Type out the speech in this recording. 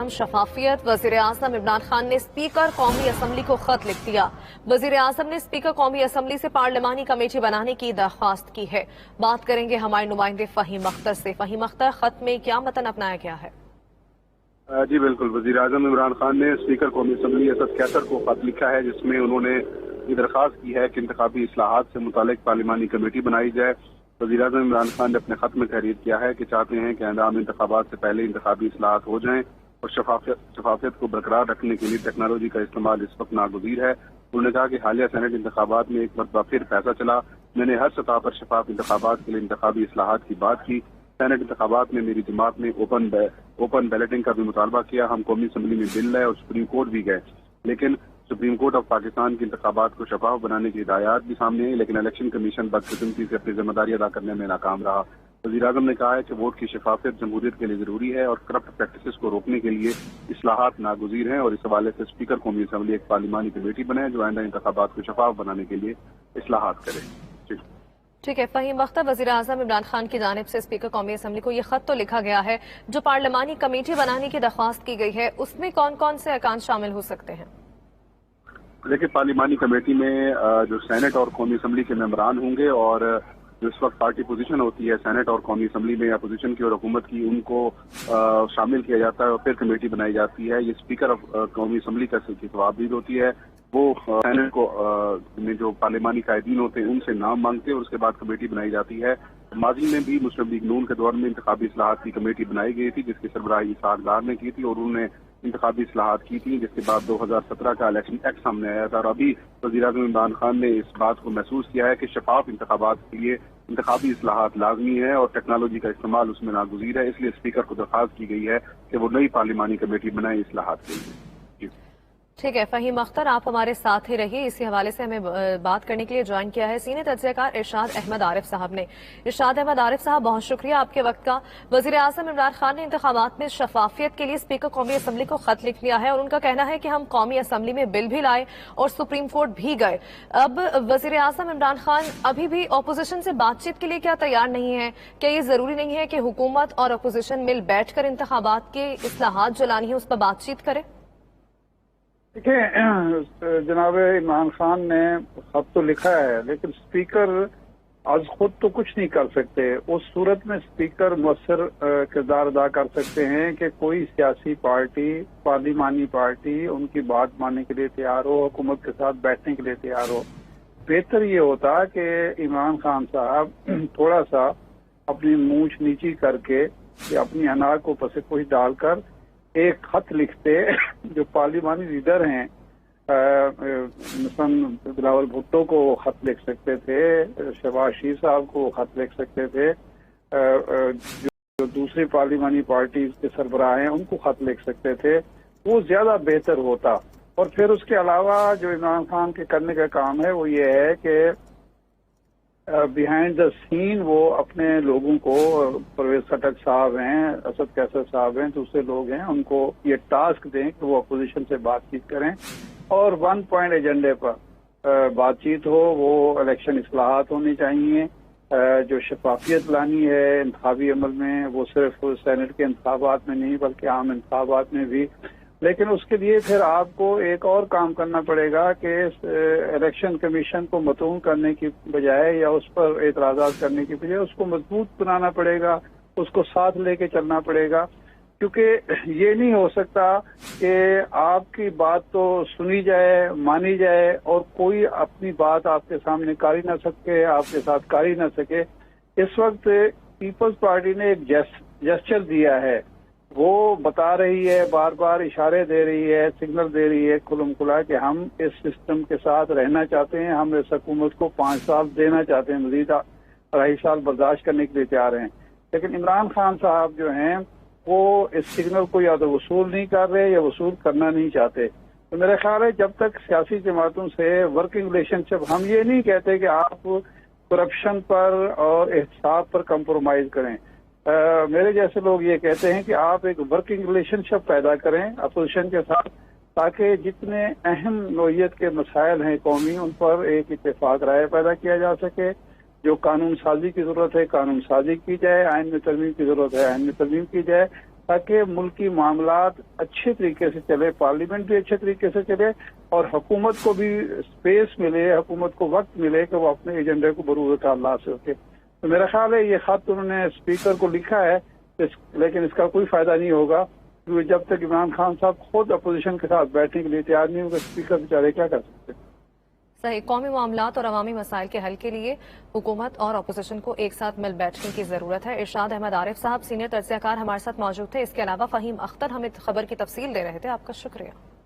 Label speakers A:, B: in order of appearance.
A: शफाफियत। वजीर आजम इमरान खान ने स्पीकर कौमी असम्बली को खत लिख दिया। वजीर आजम ने स्पीकर कौमी असम्बली से पार्लिमानी कमेटी बनाने की दरख्वास्त की है। बात करेंगे हमारे नुमाइंदे फहीम अख्तर से। फहीम अख्तर, खत में क्या मतन अपनाया गया है?
B: जी बिल्कुल, वजीर आजम इमरान खान ने स्पीकर कौमी असम्बली असद कैसर को खत लिखा है, जिसमें उन्होंने ये दरख्वास्त की है कि इंतखाबी इस्लाहात से मुतालिक पार्लिमानी कमेटी बनाई जाए। वजीर आजम इमरान खान ने अपने खत में तहरीर किया है कि चाहते हैं कि आगामी इंतखाबात से पहले इंतखाबी इस्लाहात हो जाएं और शफाफियत को बरकरार रखने के लिए टेक्नोलॉजी का इस्तेमाल इस वक्त नागुज़ीर है। उन्होंने कहा कि हालिया सेनेट इंतखाबात में एक मरतबा फिर पैसा चला। मैंने हर सतह पर शफाफ इंतखाबात के लिए इंतखाबी इस्लाहात की बात की। सेनेट इंतखाबात में मेरी जमात ने ओपन बैलेटिंग का भी मुतालबा किया। हम कौमी असम्बली में बिल लाए और सुप्रीम कोर्ट भी गए, लेकिन सुप्रीम कोर्ट ऑफ पाकिस्तान के इंतखाबात को शफाफ बनाने की हिदायत भी सामने आई, लेकिन इलेक्शन कमीशन बदकिस्मती से अपनी जिम्मेदारी अदा करने में नाकाम रहा। वज़ीर आज़म ने कहा है कि वोट की शफाफियत जमहूरियत के लिए जरूरी है और करप्ट प्रैक्टिसेस को रोकने के लिए इस्लाहात नागुज़ीर हैं, और इस हवाले से स्पीकर कौमी असम्बली एक पार्लिमानी कमेटी बनाए जो आइंदा इंतखाबात को शफाफ बनाने के लिए इस्लाहात करे।
A: ठीक है फहीम अख्तर, वजीर आजम इमरान खान की जानिब से स्पीकर कौमी असम्बली को यह खत तो लिखा गया है, जो पार्लिमानी कमेटी बनाने की दरख्वास्त की गई है उसमें कौन कौन से अरकान शामिल हो सकते हैं?
B: देखिए, पार्लिमानी कमेटी में जो सेनेट और कौमी असम्बली के मेंबरान होंगे, और जो इस वक्त पार्टी पोजीशन होती है सेनेट और कौमी असम्बली में अपोजिशन की और हुकूमत की, उनको शामिल किया जाता है और फिर कमेटी बनाई जाती है। ये स्पीकर ऑफ कौमी असम्बली का तवाबीद होती है। वो सेनेट को में जो पार्लिमानी कायदीन होते हैं उनसे नाम मांगते हैं और उसके बाद कमेटी बनाई जाती है। माजी में भी मुस्लिम लीग नून के दौर में इंतखाबी इस्लाहात की कमेटी बनाई गई थी, जिसकी सरबराही इसहाक डार ने की थी, और उन्होंने इंतखाबी इस्लाहात की थी, जिसके बाद 2017 का इलेक्शन एक्ट सामने आया था। और अभी वज़ीर आज़म इमरान खान ने इस बात को महसूस किया है कि शफाफ इंतखाबात के लिए इंतखाबी इस्लाहात लाजमी है और टेक्नोलॉजी का इस्तेमाल उसमें नागुज़ीर है। इसलिए स्पीकर को दरख्वास्त की गई है कि वो नई पार्लिमानी कमेटी बनाए इस्लाहात के लिए।
A: ठीक है फहीम अख्तर, आप हमारे साथ ही रहिए। इसी हवाले से हमें बात करने के लिए ज्वाइन किया है सीनियर तज्ज़ियाकार इरशाद अहमद आरिफ साहब ने। इरशाद अहमद आरिफ साहब, बहुत शुक्रिया आपके वक्त का। वज़ीर आज़म इमरान खान ने इंतखाबात में शफाफियत के लिए स्पीकर कौमी असम्बली को खत लिख लिया है और उनका कहना है कि हम कौमी असम्बली में बिल भी लाए और सुप्रीम कोर्ट भी गए। अब वज़ीर आज़म इमरान खान अभी भी अपोजिशन से बातचीत के लिए क्या तैयार नहीं है? क्या ये जरूरी नहीं है कि हुकूमत और अपोजिशन मिल बैठ कर इंतखाबात के इस्लाहात जो लानी है उस पर बातचीत करे?
C: देखिए, जनाब इमरान खान ने खत तो लिखा है, लेकिन स्पीकर आज खुद तो कुछ नहीं कर सकते। उस सूरत में स्पीकर मुअस्सर किरदार अदा कर सकते हैं कि कोई सियासी पार्टी, पार्लिमानी पार्टी उनकी बात मानने के लिए तैयार हो, हुकूमत के साथ बैठने के लिए तैयार हो। बेहतर ये होता कि इमरान खान साहब थोड़ा सा अपनी मूंछ नीची करके या अपनी अनार को पसे डालकर एक खत लिखते जो पार्लिमानी लीडर हैं, मसलन बिलावल भुट्टो को खत लिख सकते थे, शहबाज शरीफ साहब को खत लिख सकते थे, जो दूसरी पार्लिमानी पार्टी के सरबराह हैं उनको खत लिख सकते थे, वो ज्यादा बेहतर होता। और फिर उसके अलावा जो इमरान खान के करने का काम है वो ये है कि बिहाइंड द सीन वो अपने लोगों को, परवेज खटक साहब हैं, असद कैसर साहब हैं, दूसरे लोग हैं, उनको ये टास्क दें कि वो अपोजिशन से बातचीत करें और 1 पॉइंट एजेंडे पर बातचीत हो। वो इलेक्शन इस्लाहात होनी चाहिए, जो शफाफियत लानी है इंतखाबी अमल में, वो सिर्फ सेनेट के इंतखाबात में नहीं बल्कि आम इंतखाबात में भी। लेकिन उसके लिए फिर आपको एक और काम करना पड़ेगा कि इलेक्शन कमीशन को मतून करने की बजाय या उस पर एतराज़ात करने की बजाय उसको मजबूत बनाना पड़ेगा, उसको साथ लेके चलना पड़ेगा। क्योंकि ये नहीं हो सकता कि आपकी बात तो सुनी जाए, मानी जाए और कोई अपनी बात आपके सामने कारी ना सके, आपके साथ कारी ना सके। इस वक्त पीपल्स पार्टी ने एक जेस्चर दिया है, वो बता रही है, बार बार इशारे दे रही है, सिग्नल दे रही है खुलम खुला कि हम इस सिस्टम के साथ रहना चाहते हैं, हम इस हुकूमत को 5 साल देना चाहते हैं, मजीद 2.5 साल बर्दाश्त करने के लिए तैयार हैं। लेकिन इमरान खान साहब जो हैं वो इस सिग्नल को या तो वसूल नहीं कर रहे या वसूल करना नहीं चाहते। तो मेरा ख्याल है जब तक सियासी जमातों से वर्किंग रिलेशनशिप, हम ये नहीं कहते कि आप करप्शन पर और एहतसाब पर कंप्रोमाइज करें। मेरे जैसे लोग ये कहते हैं कि आप एक वर्किंग रिलेशनशिप पैदा करें अपोजिशन के साथ, ताकि जितने अहम नौइयत के मसाइल हैं कौमी, उन पर एक इत्तेफाक राय पैदा किया जा सके। जो कानून साजी की जरूरत है कानून साजी की जाए, आइन में तरमीम की जरूरत है आइन में तरमीम की जाए, تاکہ ملکی معاملات اچھے طریقے سے چلے، پارلیمنٹ بھی اچھے طریقے سے چلے اور حکومت کو بھی اسپیس ملے، حکومت کو وقت ملے کہ وہ اپنے ایجنڈے کو بروز کار لا سکے۔ تو میرا خیال ہے یہ خط انہوں نے اسپیکر کو لکھا ہے، لیکن اس کا کوئی فائدہ نہیں ہوگا، کیونکہ جب تک عمران خان صاحب خود اپوزیشن کے ساتھ بیٹھنے کے لیے تیار نہیں ہوگا، اسپیکر بیچارے کیا کر سکتے ہیں۔
A: صحیح، قومی معاملات اور عوامی مسائل کے حل کے لیے حکومت اور اپوزیشن کو ایک ساتھ مل بیٹھنے کی ضرورت ہے۔ ارشاد احمد عارف صاحب سینئر تجزیہ کار ہمارے ساتھ موجود تھے، اس کے علاوہ فہیم اختر ہمیں خبر کی تفصیل دے رہے تھے۔ آپ کا شکریہ۔